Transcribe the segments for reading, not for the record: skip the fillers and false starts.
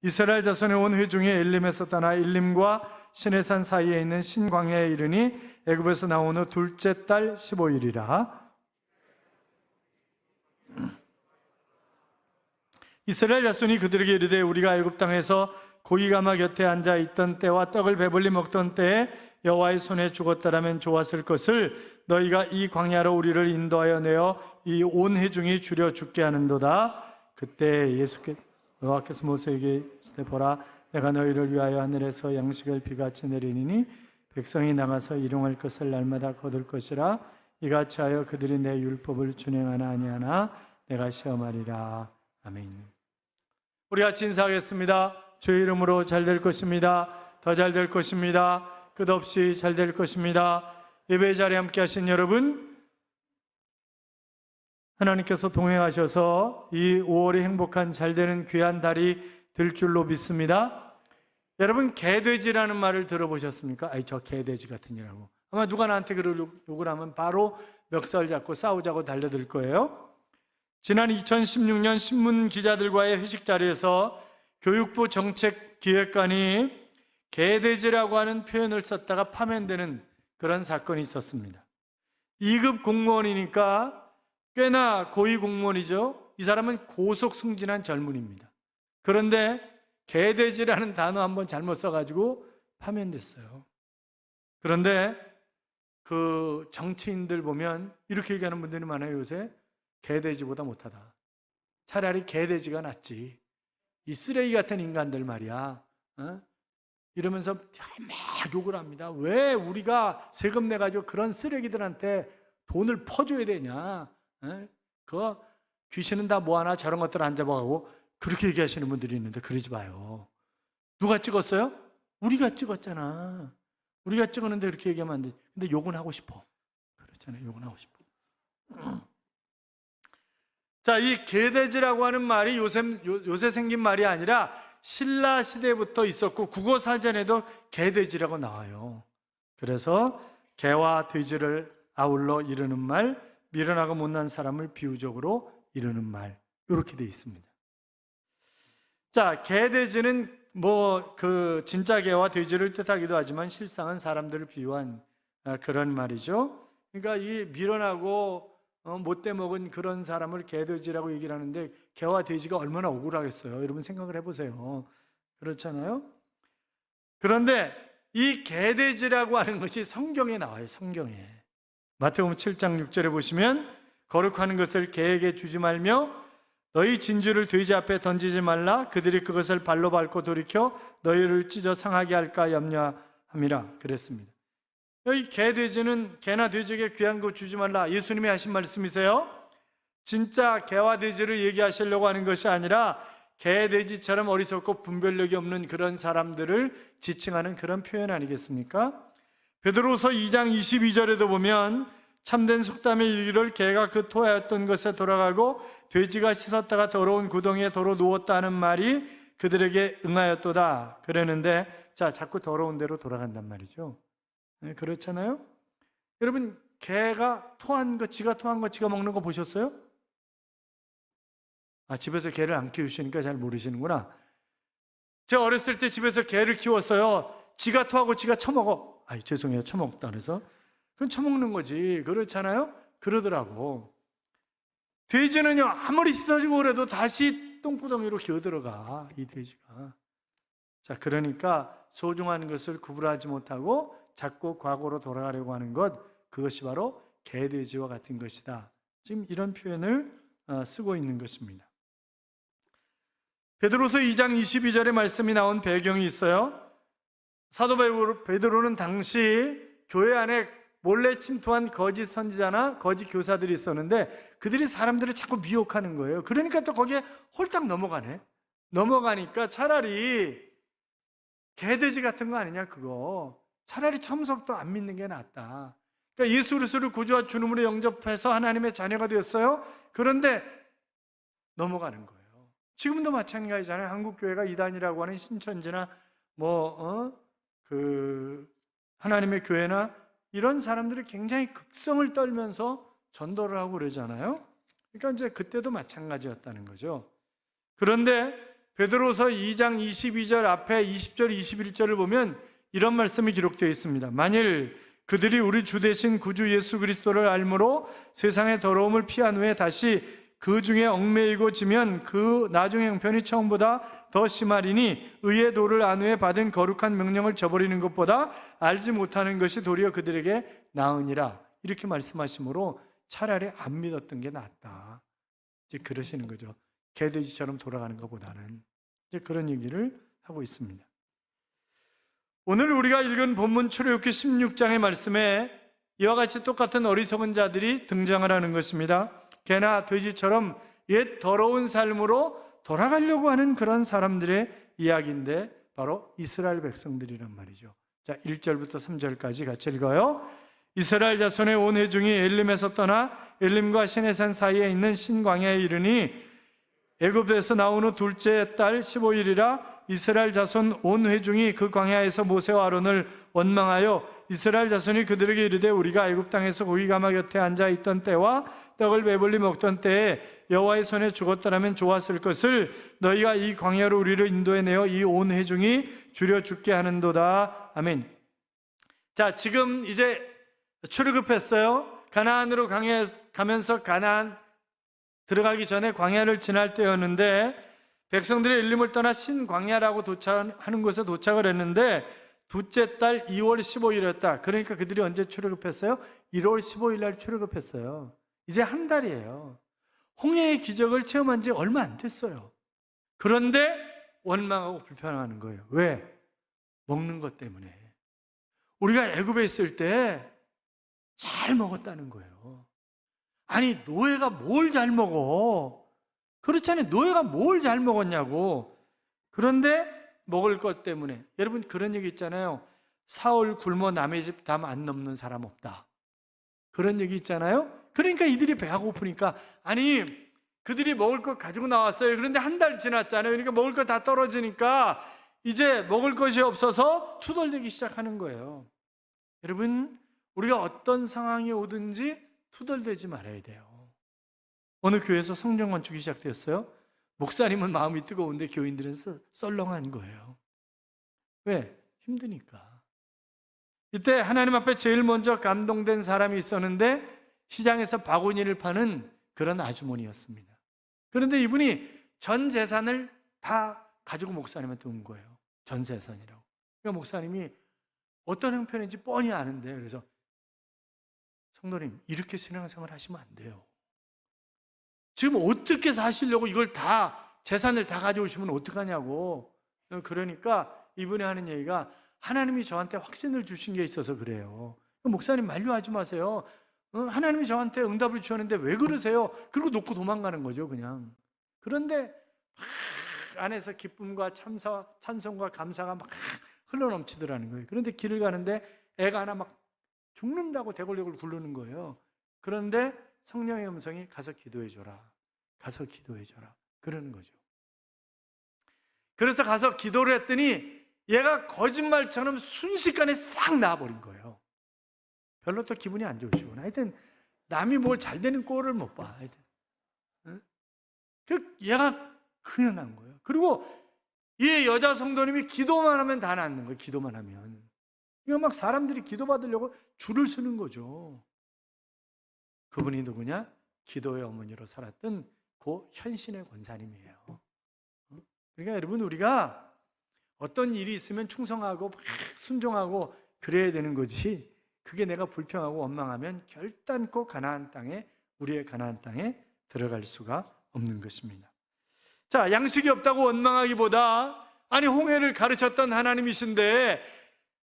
이스라엘 자손의 온 회중이 엘림에서 떠나 일림과 시내산 사이에 있는 신광야에 이르니 애굽에서 나온 후 둘째 달 15일이라. 이스라엘 자손이 그들에게 이르되 우리가 애굽 땅에서 고기가마 곁에 앉아 있던 때와 떡을 배불리 먹던 때에 여호와의 손에 죽었더라면 좋았을 것을 너희가 이 광야로 우리를 인도하여 내어 이 온 회중이 줄여 죽게 하는도다. 그때 여호와께서 모세에게 이르시되 보라 내가 너희를 위하여 하늘에서 양식을 비같이 내리니 백성이 나가서 일용할 것을 날마다 거둘 것이라. 이같이 하여 그들이 내 율법을 준행하나 아니하나 내가 시험하리라. 아멘. 우리 같이 인사하겠습니다. 주의 이름으로 잘 될 것입니다. 더 잘 될 것입니다. 끝없이 잘 될 것입니다. 예배 자리에 함께 하신 여러분, 하나님께서 동행하셔서 이 5월이 행복한 잘 되는 귀한 달이 될 줄로 믿습니다. 여러분, 개돼지라는 말을 들어보셨습니까? 아이, 저 개돼지 같은 이라고. 아마 누가 나한테 그걸 욕을 하면 바로 멱살 잡고 싸우자고 달려들 거예요. 지난 2016년 신문 기자들과의 회식 자리에서 교육부 정책기획관이 개돼지라고 하는 표현을 썼다가 파면되는 그런 사건이 있었습니다. 2급 공무원이니까 꽤나 고위 공무원이죠. 이 사람은 고속 승진한 젊은이입니다. 그런데 개돼지라는 단어 한번 잘못 써가지고 파면됐어요. 그런데 그 정치인들 보면 이렇게 얘기하는 분들이 많아요. 요새 개돼지보다 못하다. 차라리 개돼지가 낫지. 이 쓰레기 같은 인간들 말이야. 이러면서 막 욕을 합니다. 왜 우리가 세금 내가지고 그런 쓰레기들한테 돈을 퍼줘야 되냐. 그거 귀신은 다 뭐하나 저런 것들 안 잡아가고 그렇게 얘기하시는 분들이 있는데 그러지 마요. 누가 찍었어요? 우리가 찍었잖아. 우리가 찍었는데 그렇게 얘기하면 안 돼. 근데 욕은 하고 싶어. 그렇잖아요. 욕은 하고 싶어. 자, 이 개돼지라고 하는 말이 요새 생긴 말이 아니라 신라 시대부터 있었고 국어 사전에도 개돼지라고 나와요. 그래서 개와 돼지를 아울러 이르는 말, 미련하고 못난 사람을 비유적으로 이르는 말, 이렇게 되어 있습니다. 자, 개돼지는 진짜 개와 돼지를 뜻하기도 하지만 실상은 사람들을 비유한 그런 말이죠. 그러니까 이 미련하고 못돼 먹은 그런 사람을 개돼지라고 얘기를 하는데 개와 돼지가 얼마나 억울하겠어요. 여러분 생각을 해보세요. 그렇잖아요. 그런데 이 개돼지라고 하는 것이 성경에 나와요. 성경에. 마태복음 7장 6절에 보시면 거룩하는 것을 개에게 주지 말며 너희 진주를 돼지 앞에 던지지 말라. 그들이 그것을 발로 밟고 돌이켜 너희를 찢어 상하게 할까 염려함이라 그랬습니다. 여기 개돼지는 개나 돼지에게 귀한 거 주지 말라. 예수님이 하신 말씀이세요. 진짜 개와 돼지를 얘기하시려고 하는 것이 아니라 개, 돼지처럼 어리석고 분별력이 없는 그런 사람들을 지칭하는 그런 표현 아니겠습니까? 베드로서 2장 22절에도 보면 참된 속담에 이르기를 개가 그 토하였던 것에 돌아가고 돼지가 씻었다가 더러운 구덩이에 도로 누웠다는 말이 그들에게 응하였도다 그러는데, 자, 자꾸 더러운 데로 돌아간단 말이죠. 네, 그렇잖아요. 여러분, 개가 토한 거, 지가 토한 거 지가 먹는 거 보셨어요? 집에서 개를 안 키우시니까 잘 모르시는구나. 제가 어렸을 때 집에서 개를 키웠어요. 지가 토하고 지가 처먹어. 죄송해요. 처먹다 그래서. 그건 처먹는 거지. 그렇잖아요? 그러더라고. 돼지는요, 아무리 씻어지고 그래도 다시 똥구덩이로 기어들어가, 이 돼지가. 자, 그러니까 소중한 것을 구분하지 못하고 자꾸 과거로 돌아가려고 하는 것, 그것이 바로 개돼지와 같은 것이다. 지금 이런 표현을 쓰고 있는 것입니다. 베드로서 2장 22절의 말씀이 나온 배경이 있어요. 사도 베드로는 당시 교회 안에 몰래 침투한 거짓 선지자나 거짓 교사들이 있었는데 그들이 사람들을 자꾸 미혹하는 거예요. 그러니까 또 거기에 홀딱 넘어가네. 넘어가니까 차라리 개돼지 같은 거 아니냐 그거. 차라리 처음부터 안 믿는 게 낫다. 그러니까 예수 그리스도를 구주와 주님으로 영접해서 하나님의 자녀가 되었어요. 그런데 넘어가는 거예요. 지금도 마찬가지잖아요. 한국교회가 이단이라고 하는 신천지나 하나님의 교회나 이런 사람들이 굉장히 극성을 떨면서 전도를 하고 그러잖아요. 그러니까 이제 그때도 마찬가지였다는 거죠. 그런데 베드로서 2장 22절 앞에 20절, 21절을 보면 이런 말씀이 기록되어 있습니다. 만일 그들이 우리 주 대신 구주 예수 그리스도를 알므로 세상의 더러움을 피한 후에 다시 그 중에 얽매이고 지면 그 나중의 형편이 처음보다 더 심하리니 의의 도를 안 후에 받은 거룩한 명령을 저버리는 것보다 알지 못하는 것이 도리어 그들에게 나으니라. 이렇게 말씀하시므로 차라리 안 믿었던 게 낫다. 이제 그러시는 거죠. 개돼지처럼 돌아가는 것보다는. 이제 그런 얘기를 하고 있습니다. 오늘 우리가 읽은 본문 출애굽기 16장의 말씀에 이와 같이 똑같은 어리석은 자들이 등장을 하는 것입니다. 개나 돼지처럼 옛 더러운 삶으로 돌아가려고 하는 그런 사람들의 이야기인데 바로 이스라엘 백성들이란 말이죠. 자, 1절부터 3절까지 같이 읽어요. 이스라엘 자손의 온 회중이 엘림에서 떠나 엘림과 시내산 사이에 있는 신광야에 이르니 애굽에서 나온 후 둘째 달 15일이라 이스라엘 자손 온 회중이 그 광야에서 모세와 아론을 원망하여 이스라엘 자손이 그들에게 이르되 우리가 애굽 땅에서 고기 가마 곁에 앉아 있던 때와 떡을 배불리 먹던 때에 여호와의 손에 죽었더라면 좋았을 것을 너희가 이 광야로 우리를 인도해내어 이 온 회중이 줄여 죽게 하는도다. 아멘. 자, 지금 이제 출애굽했어요. 가나안으로 가면서 가나안 들어가기 전에 광야를 지날 때였는데 백성들이 엘림을 떠나 신광야라고 하는 곳에 도착을 했는데 둘째 달 2월 15일이었다. 그러니까 그들이 언제 출애굽했어요? 1월 15일 날 출애굽했어요. 이제 한 달이에요. 홍해의 기적을 체험한 지 얼마 안 됐어요. 그런데 원망하고 불평하는 거예요. 왜? 먹는 것 때문에. 우리가 애굽에 있을 때 잘 먹었다는 거예요. 아니, 노예가 뭘 잘 먹어? 그렇잖아요. 노예가 뭘 잘 먹었냐고. 그런데 먹을 것 때문에. 여러분 그런 얘기 있잖아요. 사흘 굶어 남의 집 담 안 넘는 사람 없다. 그런 얘기 있잖아요. 그러니까 이들이 배가 고프니까, 아니 그들이 먹을 것 가지고 나왔어요. 그런데 한 달 지났잖아요. 그러니까 먹을 것 다 떨어지니까 이제 먹을 것이 없어서 투덜대기 시작하는 거예요. 여러분, 우리가 어떤 상황이 오든지 투덜대지 말아야 돼요. 어느 교회에서 성전 건축이 시작되었어요. 목사님은 마음이 뜨거운데 교인들은 썰렁한 거예요. 왜? 힘드니까. 이때 하나님 앞에 제일 먼저 감동된 사람이 있었는데 시장에서 바구니를 파는 그런 아주머니였습니다. 그런데 이분이 전 재산을 다 가지고 목사님한테 온 거예요. 전 재산이라고. 그러니까 목사님이 어떤 형편인지 뻔히 아는데, 그래서 성도님, 이렇게 신앙생활 하시면 안 돼요. 지금 어떻게 사시려고 이걸 다, 재산을 다 가져오시면 어떡하냐고. 그러니까 이분이 하는 얘기가 하나님이 저한테 확신을 주신 게 있어서 그래요. 목사님 만류하지 마세요. 하나님이 저한테 응답을 주셨는데 왜 그러세요? 그리고 놓고 도망가는 거죠, 그냥. 그런데 막 안에서 기쁨과 찬송과 감사가 막 흘러넘치더라는 거예요. 그런데 길을 가는데 애가 하나 막 죽는다고 대골대골 굴르는 거예요. 그런데 성령의 음성이 가서 기도해줘라. 가서 기도해줘라. 그러는 거죠. 그래서 가서 기도를 했더니 얘가 거짓말처럼 순식간에 싹 나아버린 거예요. 별로 또 기분이 안 좋으시구나. 하여튼 남이 뭘 잘 되는 꼴을 못 봐. 하여튼. 얘가 그냥 난 거예요. 그리고 이 여자 성도님이 기도만 하면 다 낫는 거예요. 기도만 하면. 이거 막 사람들이 기도받으려고 줄을 서는 거죠. 그분이 누구냐? 기도의 어머니로 살았던 고 현신의 권사님이에요. 그러니까 여러분, 우리가 어떤 일이 있으면 충성하고 막 순종하고 그래야 되는 거지, 그게 내가 불평하고 원망하면 결단코 우리의 가나안 땅에 들어갈 수가 없는 것입니다. 자, 양식이 없다고 원망하기보다, 아니 홍해를 가르쳤던 하나님이신데,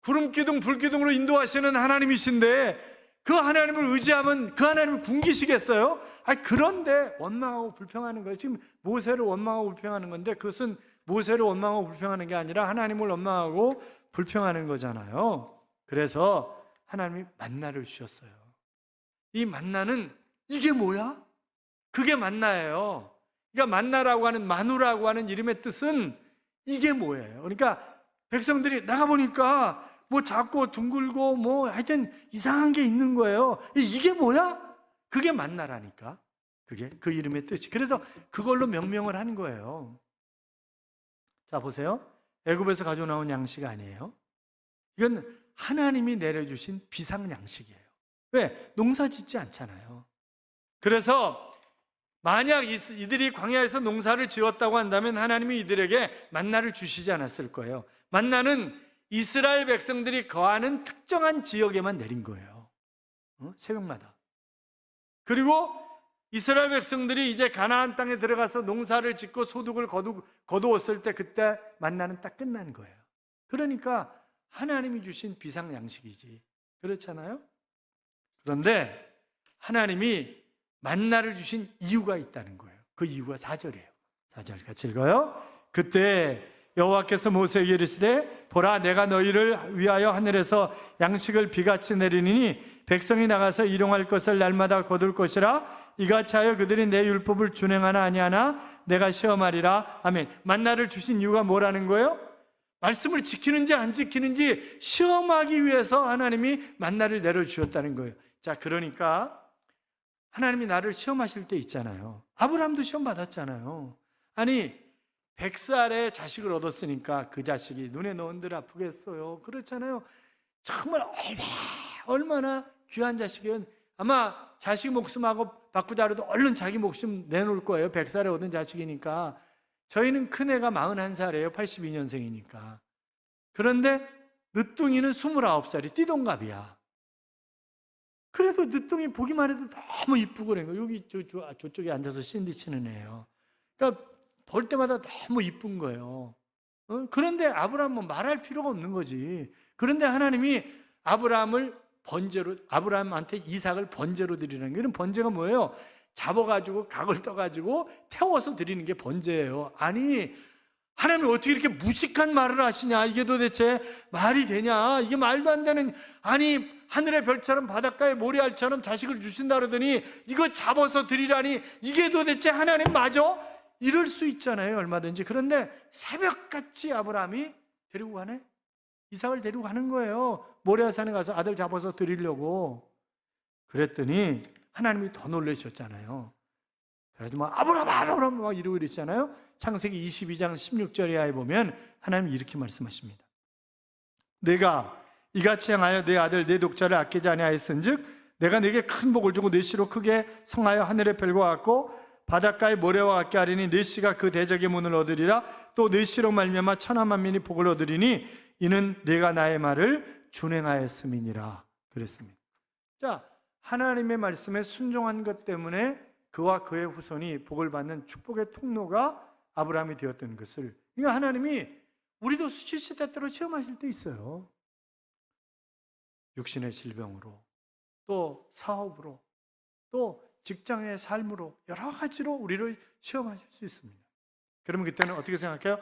구름 기둥 불 기둥으로 인도하시는 하나님이신데 그 하나님을 의지하면 그 하나님을 굶기시겠어요? 그런데 원망하고 불평하는 거예요. 지금 모세를 원망하고 불평하는 건데, 그것은 모세를 원망하고 불평하는 게 아니라 하나님을 원망하고 불평하는 거잖아요. 그래서 하나님이 만나를 주셨어요. 이 만나는 이게 뭐야? 그게 만나예요. 그러니까 만나라고 하는, 마누라고 하는 이름의 뜻은 이게 뭐예요? 그러니까 백성들이 나가보니까 뭐 작고 둥글고 뭐 하여튼 이상한 게 있는 거예요. 이게 뭐야? 그게 만나라니까. 그게 그 이름의 뜻이. 그래서 그걸로 명명을 하는 거예요. 자, 보세요. 애굽에서 가져 나온 양식 아니에요. 이건 하나님이 내려주신 비상 양식이에요. 왜? 농사 짓지 않잖아요. 그래서 만약 이들이 광야에서 농사를 지었다고 한다면 하나님이 이들에게 만나를 주시지 않았을 거예요. 만나는 이스라엘 백성들이 거하는 특정한 지역에만 내린 거예요. 새벽마다. 그리고 이스라엘 백성들이 이제 가나안 땅에 들어가서 농사를 짓고 소득을 거두었을 때 그때 만나는 딱 끝난 거예요. 그러니까 하나님이 주신 비상 양식이지. 그렇잖아요? 그런데 하나님이 만나를 주신 이유가 있다는 거예요. 그 이유가 4절이에요. 4절 같이 읽어요. 그때 여호와께서 모세에게 이르시되 보라 내가 너희를 위하여 하늘에서 양식을 비같이 내리니 백성이 나가서 일용할 것을 날마다 거둘 것이라 이같이 하여 그들이 내 율법을 준행하나 아니하나 내가 시험하리라. 아멘. 만나를 주신 이유가 뭐라는 거예요? 말씀을 지키는지 안 지키는지 시험하기 위해서 하나님이 만나를 내려주셨다는 거예요. 자, 그러니까 하나님이 나를 시험하실 때 있잖아요. 아브라함도 시험 받았잖아요. 아니 100살에 자식을 얻었으니까 그 자식이 눈에 넣은들 아프겠어요. 그렇잖아요. 정말 얼마나 귀한 자식이에요. 아마 자식 목숨하고 바꾸자 해도 얼른 자기 목숨 내놓을 거예요. 100살에 얻은 자식이니까. 저희는 큰애가 41살이에요. 82년생이니까. 그런데 늦둥이는 29살이 띠동갑이야. 그래도 늦둥이 보기만 해도 너무 이쁘고 그런 거예요. 여기 저쪽에 앉아서 신디 치는 애예요. 그러니까 볼 때마다 너무 이쁜 거예요. 그런데 아브라함은 말할 필요가 없는 거지. 그런데 하나님이 아브라함한테 이삭을 번제로 드리는 게, 이런 번제가 뭐예요? 잡아가지고 각을 떠가지고 태워서 드리는 게 번제예요. 아니 하나님이 어떻게 이렇게 무식한 말을 하시냐? 이게 도대체 말이 되냐? 이게 말도 안 되는. 아니 하늘의 별처럼 바닷가의 모래알처럼 자식을 주신다 그러더니 이거 잡아서 드리라니 이게 도대체 하나님 맞아? 이럴 수 있잖아요, 얼마든지. 그런데 새벽같이 아브라함이 데리고 가네? 이삭을 데리고 가는 거예요. 모리아산에 가서 아들 잡아서 드리려고. 그랬더니 하나님이 더 놀라셨잖아요. 그래도 막 아브라함 막 이러고 이랬잖아요. 창세기 22장 16절 이하에 보면 하나님이 이렇게 말씀하십니다. 내가 이같이 행하여 내 아들 내 독자를 아끼지 아니하였은즉 내가 네게 큰 복을 주고 네 씨로 크게 성하여 하늘의 별과 같고 바닷가의 모래와 같게 하리니 네 씨가 그 대적의 문을 얻으리라. 또 네 씨로 말미암아 천하 만민이 복을 얻으리니 이는 내가 나의 말을 준행하였음이니라 그랬습니다. 자, 하나님의 말씀에 순종한 것 때문에 그와 그의 후손이 복을 받는 축복의 통로가 아브라함이 되었던 것을, 그러니까 하나님이 우리도 시시때때로 체험하실 때 있어요. 육신의 질병으로, 또 사업으로, 또 직장의 삶으로, 여러 가지로 우리를 시험하실 수 있습니다. 그러면 그때는 어떻게 생각해요?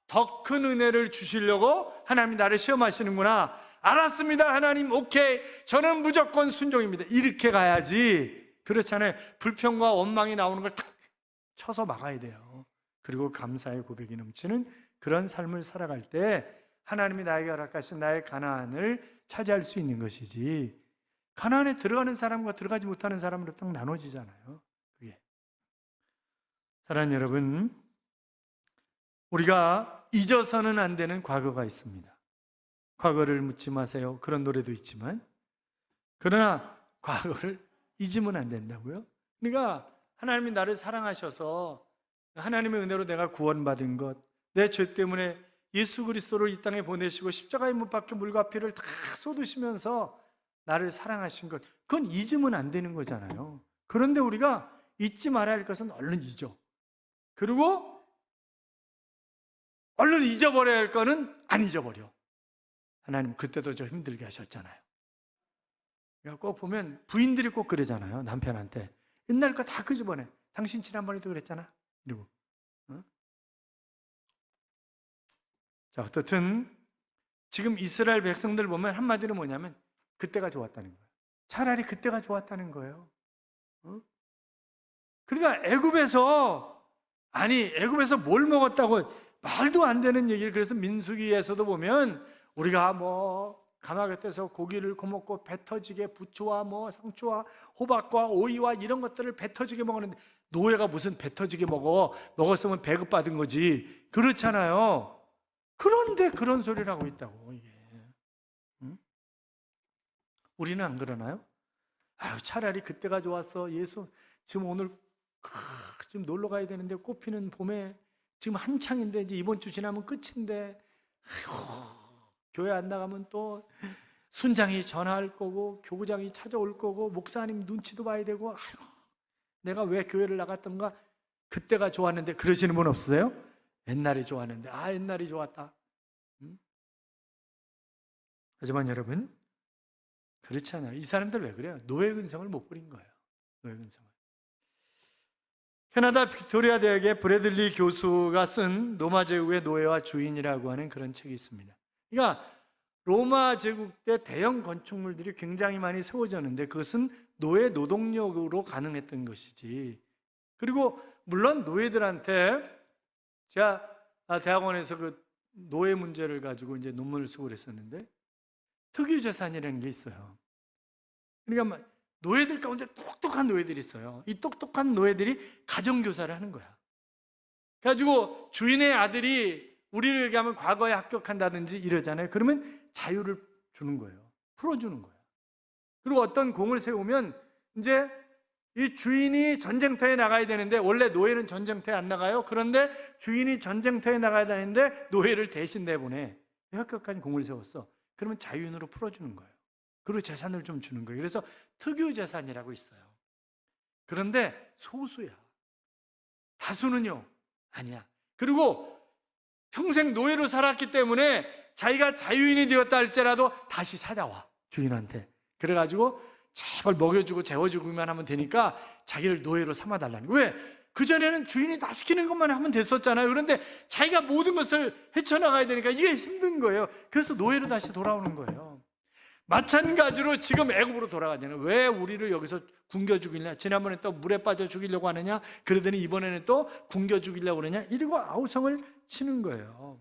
더 큰 은혜를 주시려고 하나님이 나를 시험하시는구나. 알았습니다, 하나님. 오케이, 저는 무조건 순종입니다. 이렇게 가야지. 그렇잖아요. 불평과 원망이 나오는 걸 탁 쳐서 막아야 돼요. 그리고 감사의 고백이 넘치는 그런 삶을 살아갈 때 하나님이 나에게 허락하신 나의 가나안을 차지할 수 있는 것이지, 가나안에 들어가는 사람과 들어가지 못하는 사람으로 딱 나눠지잖아요. 그게. 사랑하는 여러분, 우리가 잊어서는 안 되는 과거가 있습니다. 과거를 묻지 마세요. 그런 노래도 있지만, 그러나 과거를 잊으면 안 된다고요. 그러니까 하나님이 나를 사랑하셔서 하나님의 은혜로 내가 구원받은 것, 내 죄 때문에 예수 그리스도를 이 땅에 보내시고 십자가에 못 박혀 물과 피를 다 쏟으시면서 나를 사랑하신 것, 그건 잊으면 안 되는 거잖아요. 그런데 우리가 잊지 말아야 할 것은 얼른 잊어. 그리고 얼른 잊어버려야 할 거는 안 잊어버려. 하나님 그때도 저 힘들게 하셨잖아요. 꼭 보면 부인들이 꼭 그러잖아요. 남편한테 옛날 거 다 끄집어내. 당신 지난번에도 그랬잖아. 이러고. 자, 어떻든 지금 이스라엘 백성들 보면 한마디로 뭐냐면 그때가 좋았다는 거예요. 차라리 그때가 좋았다는 거예요. 그러니까 애굽에서 뭘 먹었다고 말도 안 되는 얘기를, 그래서 민수기에서도 보면 우리가 가마 곁에서 고기를 구먹고 배 터지게 부추와 뭐 상추와 호박과 오이와 이런 것들을 배 터지게 먹었는데, 노예가 무슨 배 터지게 먹었으면 배급받은 거지. 그렇잖아요. 그런데 그런 소리를 하고 있다고, 이게. 응? 우리는 안 그러나요? 아유, 차라리 그때가 좋았어. 예수, 지금 오늘 지금 놀러 가야 되는데, 꽃피는 봄에 지금 한창인데, 이제 이번 주 지나면 끝인데, 아이고, 교회 안 나가면 또 순장이 전화할 거고, 교구장이 찾아올 거고, 목사님 눈치도 봐야 되고, 아이고, 내가 왜 교회를 나갔던가? 그때가 좋았는데. 그러시는 분 없으세요? 옛날이 좋았는데, 옛날이 좋았다. 하지만 여러분, 그렇지 않아요. 이 사람들 왜 그래요? 노예 근성을 못 부린 거예요. 노예 근성을. 캐나다 빅토리아 대학의 브래들리 교수가 쓴 로마 제국의 노예와 주인이라고 하는 그런 책이 있습니다. 그러니까 로마 제국 때 대형 건축물들이 굉장히 많이 세워졌는데, 그것은 노예 노동력으로 가능했던 것이지. 그리고 물론 노예들한테, 제가 대학원에서 그 노예 문제를 가지고 이제 논문을 쓰고 그랬었는데, 특유재산이라는 게 있어요. 그러니까 노예들 가운데 똑똑한 노예들이 있어요. 이 똑똑한 노예들이 가정교사를 하는 거야. 그래가지고 주인의 아들이, 우리를 얘기하면 과거에 합격한다든지 이러잖아요. 그러면 자유를 주는 거예요. 풀어주는 거예요. 그리고 어떤 공을 세우면 이제 이 주인이 전쟁터에 나가야 되는데, 원래 노예는 전쟁터에 안 나가요. 그런데 주인이 전쟁터에 나가야 되는데 노예를 대신 내보내. 합격한 공을 세웠어. 그러면 자유인으로 풀어주는 거예요. 그리고 재산을 좀 주는 거예요. 그래서 특유재산이라고 있어요. 그런데 소수야. 다수는요, 아니야. 그리고 평생 노예로 살았기 때문에 자기가 자유인이 되었다 할지라도 다시 찾아와, 주인한테. 그래가지고 제발 먹여주고 재워주기만 하면 되니까 자기를 노예로 삼아달라는 거예요. 왜? 그전에는 주인이 다 시키는 것만 하면 됐었잖아요. 그런데 자기가 모든 것을 헤쳐나가야 되니까 이게 힘든 거예요. 그래서 노예로 다시 돌아오는 거예요. 마찬가지로 지금 애굽으로 돌아가잖아요. 왜 우리를 여기서 굶겨 죽이냐? 지난번에 또 물에 빠져 죽이려고 하느냐? 그러더니 이번에는 또 굶겨 죽이려고 그러냐? 이러고 아우성을 치는 거예요.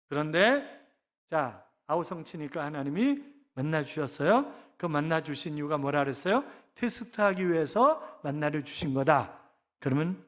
그런데 자, 아우성 치니까 하나님이 만나 주셨어요. 그 만나 주신 이유가 뭐라 그랬어요? 테스트하기 위해서 만나를 주신 거다. 그러면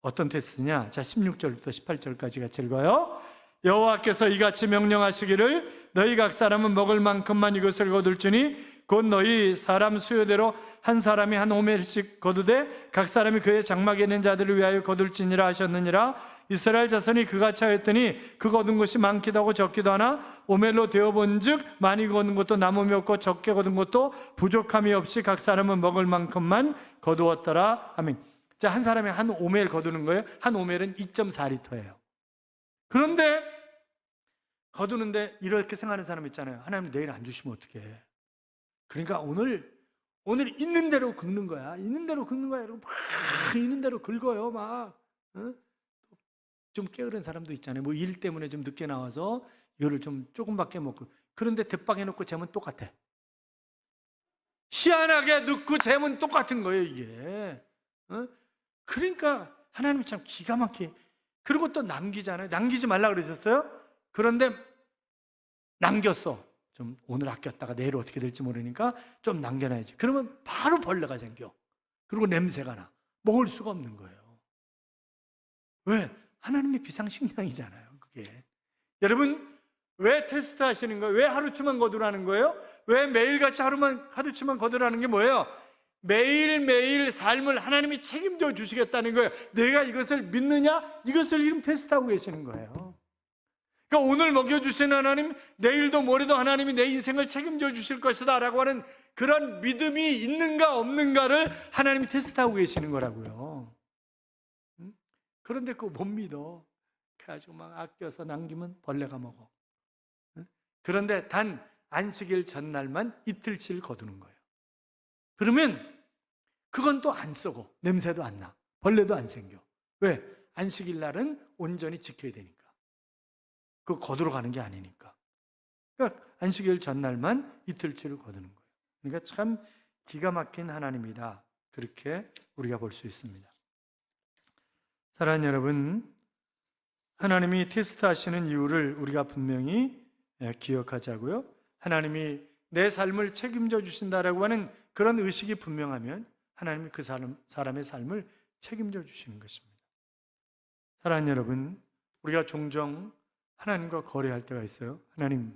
어떤 테스트냐? 자, 16절부터 18절까지 같이 읽어요. 여호와께서 이같이 명령하시기를, 너희 각 사람은 먹을 만큼만 이것을 거둘지니 곧 너희 사람 수요대로 한 사람이 한 오멜씩 거두되 각 사람이 그의 장막에 있는 자들을 위하여 거둘지니라 하셨느니라. 이스라엘 자손이 그같이 하였더니 그 거둔 것이 많기도 하고 적기도 하나 오멜로 되어본 즉 많이 거둔 것도 남음이 없고 적게 거둔 것도 부족함이 없이 각 사람은 먹을 만큼만 거두었더라. 아멘. 자, 한 사람이 한 오멜 거두는 거예요. 한 오멜은 2.4리터예요. 그런데 거두는데 이렇게 생각하는 사람 있잖아요. 하나님 내일 안 주시면 어떡해. 그러니까 오늘 있는 대로 긁는 거야. 있는 대로 긁는 거야. 막 있는 대로 긁어요. 막. 좀 게으른 사람도 있잖아요. 뭐 일 때문에 좀 늦게 나와서 이거를 좀 조금밖에 먹고. 그런데 대빵 해놓고 재면 똑같아. 희한하게 넣고 재면 똑같은 거예요, 이게. 그러니까 하나님이 참 기가 막히게. 그리고 또 남기잖아요. 남기지 말라 그러셨어요? 그런데 남겼어. 좀 오늘 아꼈다가 내일 어떻게 될지 모르니까 좀 남겨놔야지. 그러면 바로 벌레가 생겨. 그리고 냄새가 나. 먹을 수가 없는 거예요. 왜? 하나님의 비상식량이잖아요, 그게. 여러분, 왜 테스트 하시는 거예요? 왜 하루치만 거두라는 거예요? 왜 매일같이 하루치만 거두라는 게 뭐예요? 매일매일 삶을 하나님이 책임져 주시겠다는 거예요. 내가 이것을 믿느냐? 이것을 지금 테스트하고 계시는 거예요. 그러니까 오늘 먹여주시는 하나님, 내일도 모레도 하나님이 내 인생을 책임져 주실 것이다 라고 하는 그런 믿음이 있는가 없는가를 하나님이 테스트하고 계시는 거라고요. 그런데 그거 못 믿어. 그래가지고 막 아껴서 남기면 벌레가 먹어. 그런데 단 안식일 전날만 이틀치를 거두는 거예요. 그러면 그건 또 안 썩어. 냄새도 안 나. 벌레도 안 생겨. 왜? 안식일 날은 온전히 지켜야 되니까. 그거 거두러 가는 게 아니니까. 그러니까 안식일 전날만 이틀치를 거두는 거예요. 그러니까 참 기가 막힌 하나님이다. 그렇게 우리가 볼 수 있습니다. 사랑하는 여러분, 하나님이 테스트하시는 이유를 우리가 분명히 기억하자고요. 하나님이 내 삶을 책임져 주신다라고 하는 그런 의식이 분명하면 하나님이 그 사람의 삶을 책임져 주시는 것입니다. 사랑하는 여러분, 우리가 종종 하나님과 거래할 때가 있어요. 하나님,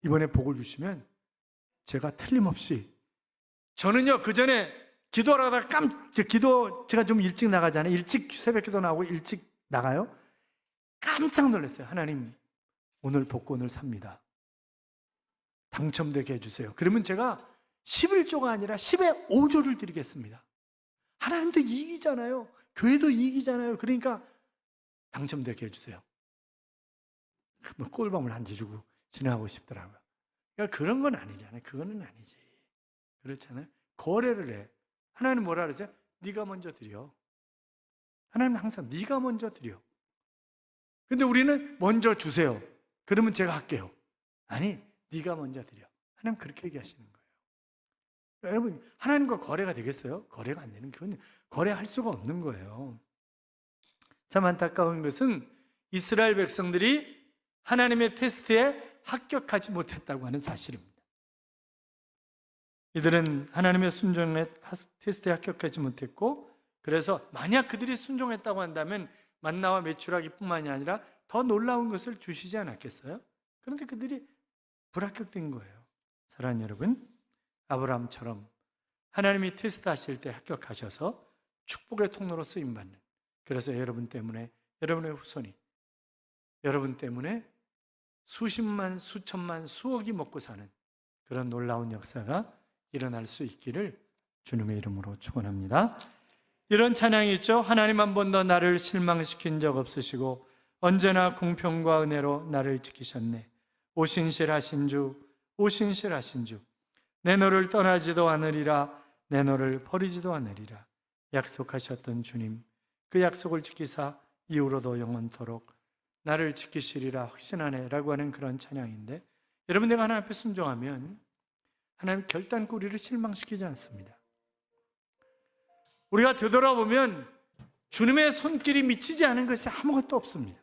이번에 복을 주시면 제가 틀림없이, 저는요 그 전에 기도하다가 제가 좀 일찍 나가잖아요. 일찍 새벽 기도 나오고 일찍 나가요. 깜짝 놀랐어요. 하나님, 오늘 복권을 삽니다. 당첨되게 해주세요. 그러면 제가 11조가 아니라 10의 5조를 드리겠습니다. 하나님도 이익이잖아요. 교회도 이익이잖아요. 그러니까 당첨되게 해주세요. 꿀밤을 한 대 주고 지나가고 싶더라고요. 그러니까 그런 건 아니잖아요. 그거는 아니지. 그렇잖아요. 거래를 해. 하나님 뭐라 그러세요? 네가 먼저 드려. 하나님은 항상 네가 먼저 드려. 근데 우리는 먼저 주세요. 그러면 제가 할게요. 아니, 네가 먼저 드려. 하나님 그렇게 얘기하시는 거예요. 여러분, 하나님과 거래가 되겠어요? 거래가 안 되는, 그건 거래할 수가 없는 거예요. 참 안타까운 것은 이스라엘 백성들이 하나님의 테스트에 합격하지 못했다고 하는 사실입니다. 이들은 하나님의 순종의 테스트에 합격하지 못했고, 그래서 만약 그들이 순종했다고 한다면 만나와 메추라기뿐만이 아니라 더 놀라운 것을 주시지 않았겠어요? 그런데 그들이 불합격된 거예요. 사랑하는 여러분, 아브라함처럼 하나님이 테스트하실 때 합격하셔서 축복의 통로로 쓰임받는, 그래서 여러분 때문에, 여러분의 후손이 여러분 때문에 수십만, 수천만, 수억이 먹고 사는 그런 놀라운 역사가 일어날 수 있기를 주님의 이름으로 축원합니다. 이런 찬양이 있죠. 하나님 한 번도 나를 실망시킨 적 없으시고 언제나 공평과 은혜로 나를 지키셨네. 오신실하신 주, 오신실하신 주, 내 너를 떠나지도 않으리라, 내 너를 버리지도 않으리라. 약속하셨던 주님, 그 약속을 지키사 이후로도 영원토록 나를 지키시리라 확신하네 라고 하는 그런 찬양인데, 여러분, 내가 하나님 앞에 순종하면 하나님 결단코 우리를 실망시키지 않습니다. 우리가 되돌아보면 주님의 손길이 미치지 않은 것이 아무것도 없습니다.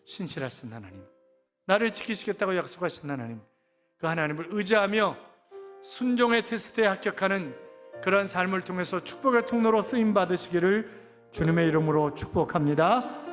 신실하신 하나님, 나를 지키시겠다고 약속하신 하나님, 그 하나님을 의지하며 순종의 테스트에 합격하는 그런 삶을 통해서 축복의 통로로 쓰임 받으시기를 주님의 이름으로 축복합니다.